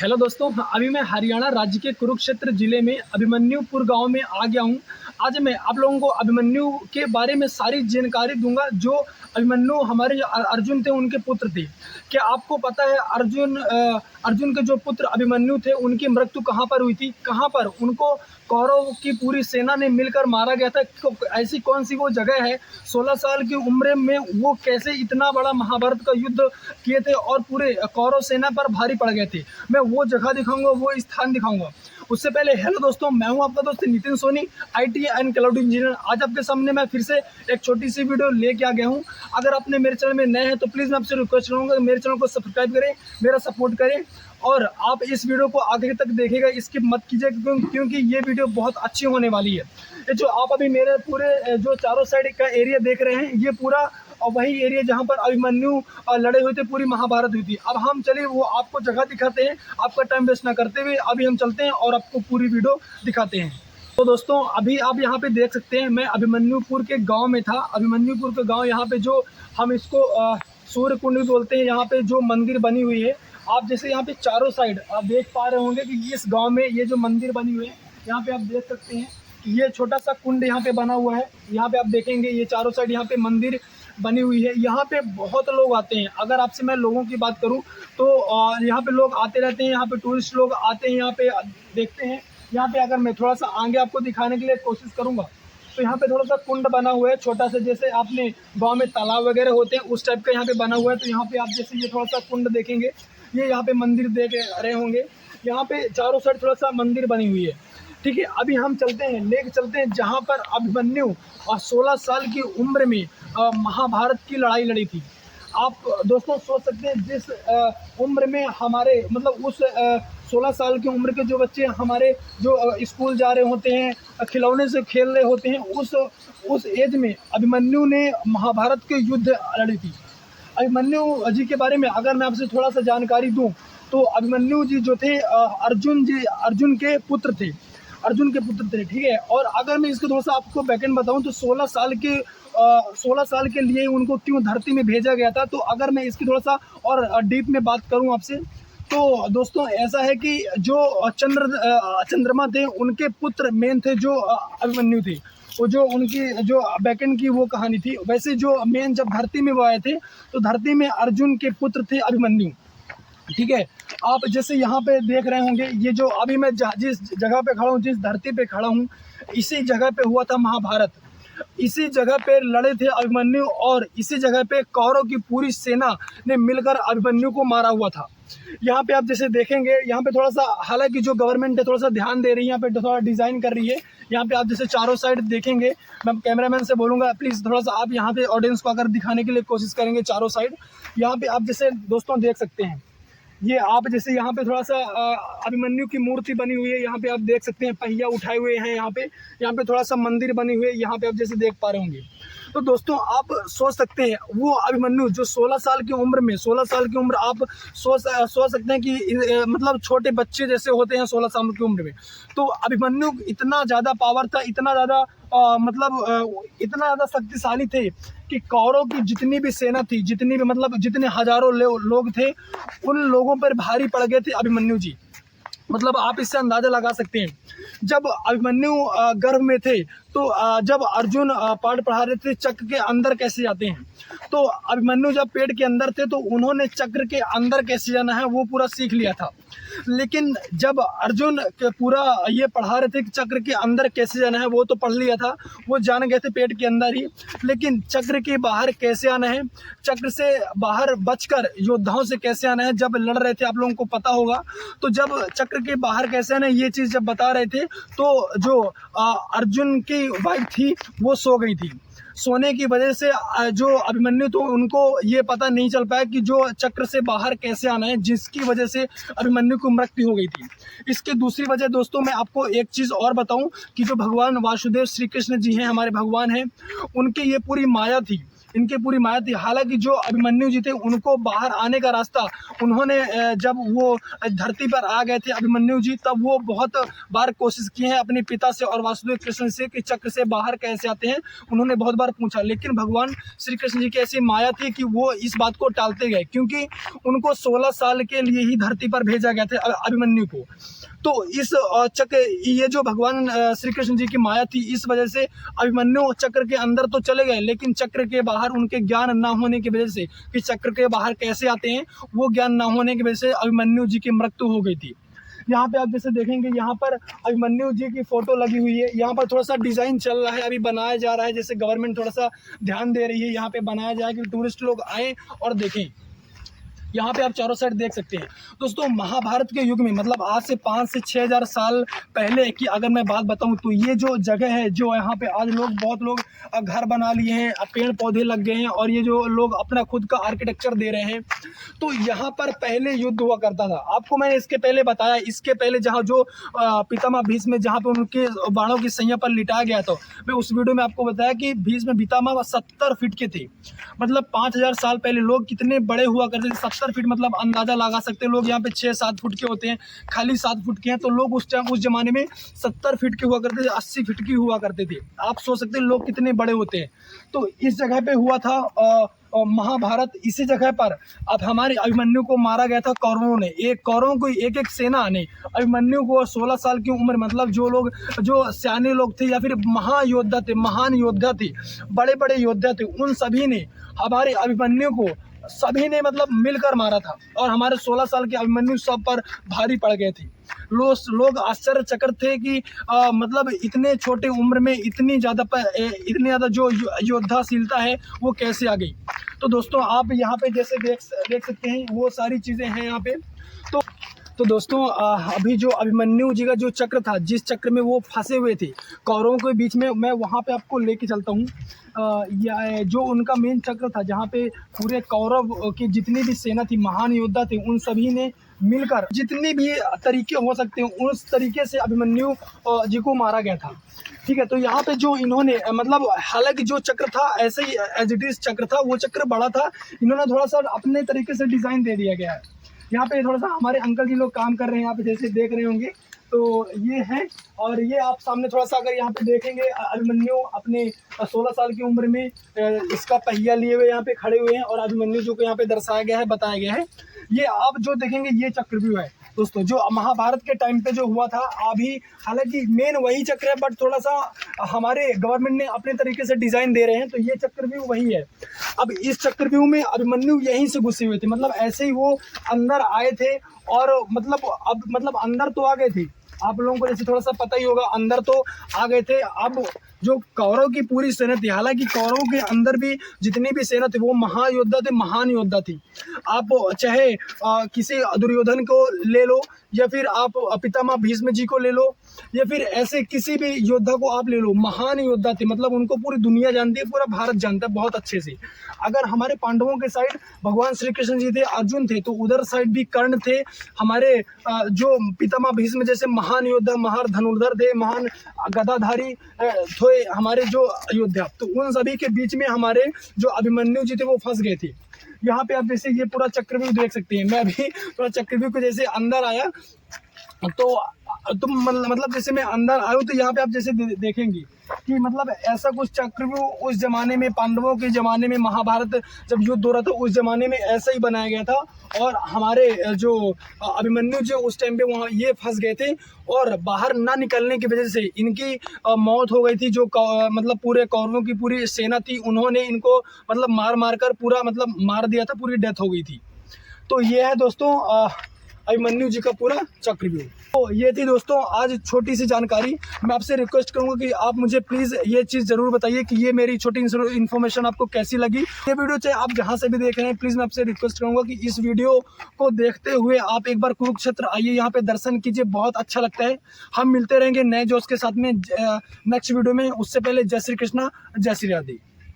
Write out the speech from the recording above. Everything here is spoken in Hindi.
हेलो दोस्तों, अभी मैं हरियाणा राज्य के कुरुक्षेत्र जिले में अभिमन्युपुर गांव में आ गया हूं। आज मैं आप लोगों को अभिमन्यु के बारे में सारी जानकारी दूंगा। जो अभिमन्यु हमारे जो अर्जुन थे उनके पुत्र थे। क्या आपको पता है अर्जुन के जो पुत्र अभिमन्यु थे उनकी मृत्यु कहां पर हुई थी? कहां पर उनको कौरव की पूरी सेना ने मिलकर मारा गया था? ऐसी कौन सी वो जगह है? 16 साल की उम्र में वो कैसे इतना बड़ा महाभारत का युद्ध किए थे और पूरे कौरव सेना पर भारी पड़ गए थे? मैं वो जगह दिखाऊंगा, वो स्थान दिखाऊंगा। उससे पहले हेलो दोस्तों, मैं हूं आपका दोस्त Nitin Soni, IT and cloud engineer. आज आपके सामने मैं फिर से एक छोटी सी वीडियो लेके आ गया हूं। अगर आपने मेरे चैनल में नए हैं तो प्लीज़ मैं आपसे रिक्वेस्ट करूंगा कि मेरे चैनल को सब्सक्राइब करें, मेरा सपोर्ट करें और आप इस वीडियो को आगे तक देखिएगा, स्किप मत कीजिए क्योंकि ये वीडियो बहुत अच्छी होने वाली है। ये जो आप अभी मेरे पूरे जो चारों साइड का एरिया देख रहे हैं, ये पूरा और वही एरिया जहाँ पर अभिमन्यु लड़े हुए थे, पूरी महाभारत हुई थी। अब हम चलिए वो आपको जगह दिखाते हैं, आपका टाइम वेस्ट ना करते हुए अभी हम चलते हैं और आपको पूरी वीडियो दिखाते हैं। तो दोस्तों, अभी आप यहाँ पे देख सकते हैं, मैं अभिमन्युपुर के गांव में था। अभिमन्युपुर के गांव, यहाँ पे जो हम इसको सूर्य कुंड भी बोलते हैं, यहाँ पे जो मंदिर बनी हुई है, आप जैसे यहाँ पे चारों साइड आप देख पा रहे होंगे कि इस गाँव में ये जो मंदिर बनी हुई है, यहाँ पे आप देख सकते हैं कि ये छोटा सा कुंड यहाँ पे बना हुआ है। यहाँ पे आप देखेंगे ये चारों साइड यहाँ पे मंदिर बनी हुई है। यहाँ पे बहुत लोग आते हैं। अगर आपसे मैं लोगों की बात करूं तो यहाँ पे लोग आते रहते हैं, यहाँ पे टूरिस्ट लोग आते हैं, यहाँ पे देखते हैं। यहाँ पे अगर मैं थोड़ा सा आगे आपको दिखाने के लिए कोशिश करूंगा तो यहाँ पे थोड़ा सा कुंड बना हुआ है छोटा सा, जैसे आपने गांव में तालाब वगैरह होते हैं उस टाइप का यहाँ पे बना हुआ है। तो यहाँ पे आप जैसे ये थोड़ा सा कुंड देखेंगे, ये यहाँ पे मंदिर देख रहे होंगे। यहाँ पे चारों साइड थोड़ा सा मंदिर बनी हुई है। ठीक है, अभी हम चलते हैं, लेके चलते हैं जहाँ पर अभिमन्यु 16 साल की उम्र में महाभारत की लड़ाई लड़ी थी। आप दोस्तों सोच सकते हैं जिस उम्र में हमारे मतलब उस 16 साल की उम्र के जो बच्चे हमारे जो स्कूल जा रहे होते हैं, खिलौने से खेल रहे होते हैं, उस एज में अभिमन्यु ने महाभारत के युद्ध लड़ी थी। अभिमन्यु जी के बारे में अगर मैं आपसे थोड़ा सा जानकारी दूं तो अभिमन्यु जी जो थे अर्जुन के पुत्र थे। ठीक है। और अगर मैं इसको थोड़ा सा आपको बैकएंड बताऊं तो 16 साल के लिए उनको क्यों धरती में भेजा गया था। तो अगर मैं इसकी थोड़ा सा और डीप में बात करूं आपसे तो दोस्तों ऐसा है कि जो चंद्रमा थे उनके पुत्र मेन थे जो अभिमन्यु थे। वो जो उनकी जो बैकएंड की वो कहानी थी। वैसे जो मेन जब धरती में वो आए थे तो धरती में अर्जुन के पुत्र थे अभिमन्यु। ठीक है, आप जैसे यहाँ पे देख रहे होंगे, ये जो अभी मैं जिस जगह पे खड़ा हूँ, जिस धरती पे खड़ा हूँ, इसी जगह पे हुआ था महाभारत। इसी जगह पे लड़े थे अभिमन्यु और इसी जगह पे कौरव की पूरी सेना ने मिलकर अभिमन्यु को मारा हुआ था। यहाँ पे आप जैसे देखेंगे, यहाँ पे थोड़ा सा हालांकि जो गवर्नमेंट है थोड़ा सा ध्यान दे रही है, यहाँ पे थोड़ा डिज़ाइन कर रही है। यहाँ पे आप जैसे चारों साइड देखेंगे, मैं कैमरामैन से बोलूँगा प्लीज़ थोड़ा सा आप यहाँ पे ऑडियंस को अगर दिखाने के लिए कोशिश करेंगे चारों साइड। यहाँ पे आप जैसे दोस्तों देख सकते हैं, ये आप जैसे यहाँ पे थोड़ा सा अभिमन्यु की मूर्ति बनी हुई है। यहाँ पे आप देख सकते हैं पहिया उठाए हुए हैं। यहाँ पे थोड़ा सा मंदिर बनी हुई है। यहाँ पे आप जैसे देख पा रहे होंगे। तो दोस्तों आप सोच सकते हैं वो अभिमन्यु जो 16 साल की उम्र में, 16 साल की उम्र आप सोच सकते हैं कि मतलब छोटे बच्चे जैसे होते हैं 16 साल की उम्र में। तो अभिमन्यु इतना ज़्यादा पावर था, इतना ज़्यादा इतना ज़्यादा शक्तिशाली थे कि कौरव की जितनी भी सेना थी, जितने हजारों लोग थे, उन लोगों पर भारी पड़ गए थे अभिमन्यु जी। मतलब आप इससे अंदाज़ा लगा सकते हैं, जब अभिमन्यु गर्भ में थे तो जब अर्जुन पाठ पढ़ा रहे थे चक्र के अंदर कैसे जाते हैं, तो अभिमन्यु जब पेट के अंदर थे तो उन्होंने चक्र के अंदर कैसे जाना है वो पूरा सीख लिया था। लेकिन जब अर्जुन के पूरा ये पढ़ा रहे थे कि चक्र के अंदर कैसे जाना है वो तो पढ़ लिया था, वो जान गए थे पेट के अंदर ही। लेकिन चक्र के बाहर कैसे आना है, चक्र से बाहर बचकर योद्धाओं से कैसे आना है, जब लड़ रहे थे आप लोगों को पता होगा। तो जब चक्र के बाहर कैसे आना है ये चीज़ जब बता रहे थे तो जो अर्जुन की वाइफ थी वो सो गई थी। सोने की वजह से जो अभिमन्यु तो उनको ये पता नहीं चल पाया कि जो चक्र से बाहर कैसे आना है, जिसकी वजह से अभिमन्यु को मृत्यु हो गई थी। इसकी दूसरी वजह दोस्तों मैं आपको एक चीज़ और बताऊं कि जो भगवान वासुदेव श्री कृष्ण जी हैं, हमारे भगवान हैं, उनकी ये पूरी माया थी इनकी पूरी माया थी। हालांकि जो अभिमन्यु जी थे उनको बाहर आने का रास्ता उन्होंने जब वो धरती पर आ गए थे अभिमन्यु जी, तब वो बहुत बार कोशिश की है अपने पिता से और वासुदेव कृष्ण से कि चक्र से बाहर कैसे आते हैं। उन्होंने बहुत बार पूछा, लेकिन भगवान श्री कृष्ण जी की ऐसी माया थी कि वो इस बात को टालते गए, क्योंकि उनको 16 साल के लिए ही धरती पर भेजा गया था अभिमन्यु को। तो इस चक्र, ये जो भगवान श्री कृष्ण जी की माया थी, इस वजह से अभिमन्यु चक्र के अंदर तो चले गए, लेकिन चक्र के बाहर उनके ज्ञान ना होने की वजह से कि चक्र के बाहर कैसे आते हैं, वो ज्ञान ना होने की वजह से अभिमन्यु जी की मृत्यु हो गई थी। यहाँ पे आप जैसे देखेंगे, यहाँ पर अभिमन्यु जी की फोटो लगी हुई है। यहाँ पर थोड़ा सा डिजाइन चल रहा है, अभी बनाया जा रहा है, जैसे गवर्नमेंट थोड़ा सा ध्यान दे रही है यहाँ पे बनाया जाए कि टूरिस्ट लोग आए और देखें। यहाँ पे आप चारों साइड देख सकते हैं दोस्तों। महाभारत के युग में मतलब आज से 5 से 6 हज़ार साल पहले की अगर मैं बात बताऊँ तो ये जो जगह है, जो यहाँ पे आज लोग बहुत लोग घर बना लिए हैं, पेड़ पौधे लग गए हैं और ये जो लोग अपना खुद का आर्किटेक्चर दे रहे हैं, तो यहाँ पर पहले युद्ध हुआ करता था। आपको मैंने इसके पहले बताया, इसके पहले जहाँ जो पितामह भीष्म जहाँ पे उनके बाणों की सैया पर लिटाया गया था, मैं उस वीडियो में आपको बताया कि भीष्म पितामह 70 फीट के थे। मतलब 5000 साल पहले लोग कितने बड़े हुआ करते थे। 70 फीट मतलब अंदाजा लगा सकते हैं, लोग यहाँ पे 6-7 फुट के होते हैं, खाली 7 फुट के हैं, तो लोग उस टाइम उस जमाने में 70 फीट के हुआ करते थे, 80 फीट की हुआ करते थे। आप सोच सकते हैं लोग कितने बड़े होते हैं। तो इस जगह पे हुआ था महाभारत। इसी जगह पर अब हमारे अभिमन्यु को मारा गया था कौरवों ने। कौरवों को एक सेना ने अभिमन्यु को 16 साल की उम्र, मतलब जो लोग जो सियाने लोग थे या फिर महायोद्धा थे, महान योद्धा थे, बड़े बड़े योद्धा थे, उन सभी ने हमारे अभिमन्यु को सभी ने मतलब मिलकर मारा था और हमारे 16 साल के अभिमन्यु सब पर भारी पड़ गए थे। लोग आश्चर्यचकित थे कि मतलब इतने छोटे उम्र में इतनी ज़्यादा जो योद्धाशीलता है वो कैसे आ गई। तो दोस्तों आप यहाँ पे जैसे देख सकते हैं वो सारी चीज़ें हैं यहाँ पे। तो दोस्तों अभी जो अभिमन्यु जी का जो चक्र था, जिस चक्र में वो फंसे हुए थे कौरवों के बीच में, मैं वहाँ पे आपको लेके चलता हूँ। जो उनका मेन चक्र था, जहाँ पे पूरे कौरव की जितनी भी सेना थी, महान योद्धा थे, उन सभी ने मिलकर जितने भी तरीके हो सकते हैं उस तरीके से अभिमन्यु जी को मारा गया था। ठीक है, तो यहाँ पे जो इन्होंने मतलब हालांकि जो चक्र था ऐसे ही एज इट इज चक्र था, वो चक्र बड़ा था, इन्होंने थोड़ा सा अपने तरीके से डिज़ाइन दे दिया गया है। यहाँ पे थोड़ा सा हमारे अंकल जी लोग काम कर रहे हैं, यहाँ पे जैसे देख रहे होंगे, तो ये है। और ये आप सामने थोड़ा सा अगर यहाँ पे देखेंगे, अभिमन्यु अपने 16 साल की उम्र में इसका पहिया लिए हुए यहाँ पे खड़े हुए हैं और अभिमन्यु जो को यहाँ पे दर्शाया गया है, बताया गया है। ये आप जो देखेंगे ये चक्रव्यूह है दोस्तों, जो महाभारत के टाइम पे जो हुआ था। अभी हालांकि मेन वही चक्र है, बट थोड़ा सा हमारे गवर्नमेंट ने अपने तरीके से डिज़ाइन दे रहे हैं, तो ये चक्रव्यूह वही है। अब इस चक्रव्यूह में अभिमन्यु यहीं से घुसे हुए थे, मतलब ऐसे ही वो अंदर आए थे और मतलब अंदर तो आ गए थे। आप लोगों को जैसे थोड़ा सा पता ही होगा, अंदर तो आ गए थे। अब जो कौरव की पूरी सेना थी, हालांकि कौरवों के अंदर भी जितनी भी सेना थी वो महायोद्धा थे, महान योद्धा थी। आप चाहे किसी दुर्योधन को ले लो या फिर आप पितामह भीष्म जी को ले लो या फिर ऐसे किसी भी योद्धा को आप ले लो, महान योद्धा थे। मतलब उनको पूरी दुनिया जानती है, पूरा भारत जानता है बहुत अच्छे से। अगर हमारे पांडवों के साइड भगवान श्री कृष्ण जी थे, अर्जुन थे, तो उधर साइड भी कर्ण थे। हमारे जो पितामह भीष्म जैसे महान योद्धा, महान धनुर्धर थे, महान गदाधारी थे हमारे जो योद्धा, तो उन सभी के बीच में हमारे जो अभिमन्यु जी थे वो फंस गए थे। यहाँ पे आप जैसे ये पूरा चक्रव्यूह देख सकते हैं। मैं अभी पूरा चक्रव्यूह को जैसे अंदर आया तो मतलब जैसे मैं अंदर आया तो यहाँ पे आप जैसे देखेंगे कि मतलब ऐसा कुछ चक्रव्यूह उस जमाने में, पांडवों के ज़माने में, महाभारत जब युद्ध हो रहा था उस ज़माने में ऐसा ही बनाया गया था। और हमारे जो अभिमन्यु जो उस टाइम पे वहाँ ये फंस गए थे और बाहर ना निकलने की वजह से इनकी मौत हो गई थी। जो मतलब पूरे कौरवों की पूरी सेना थी, उन्होंने इनको मतलब मार कर पूरा मतलब मार दिया था, पूरी डेथ हो गई थी। तो ये है दोस्तों अभिमन्यु जी का पूरा चक्रव्यूह। तो ये थी दोस्तों आज छोटी सी जानकारी। मैं आपसे रिक्वेस्ट करूंगा कि आप मुझे प्लीज़ ये चीज़ ज़रूर बताइए कि ये मेरी छोटी इन्फॉर्मेशन आपको कैसी लगी। ये वीडियो चाहे आप जहां से भी देख रहे हैं, प्लीज़ मैं आपसे रिक्वेस्ट करूंगा कि इस वीडियो को देखते हुए आप एक बार कुरुक्षेत्र आइए, यहाँ पे दर्शन कीजिए, बहुत अच्छा लगता है। हम मिलते रहेंगे नए जोश के साथ में नेक्स्ट वीडियो में। उससे पहले जय श्री कृष्णा, जय श्री राधे।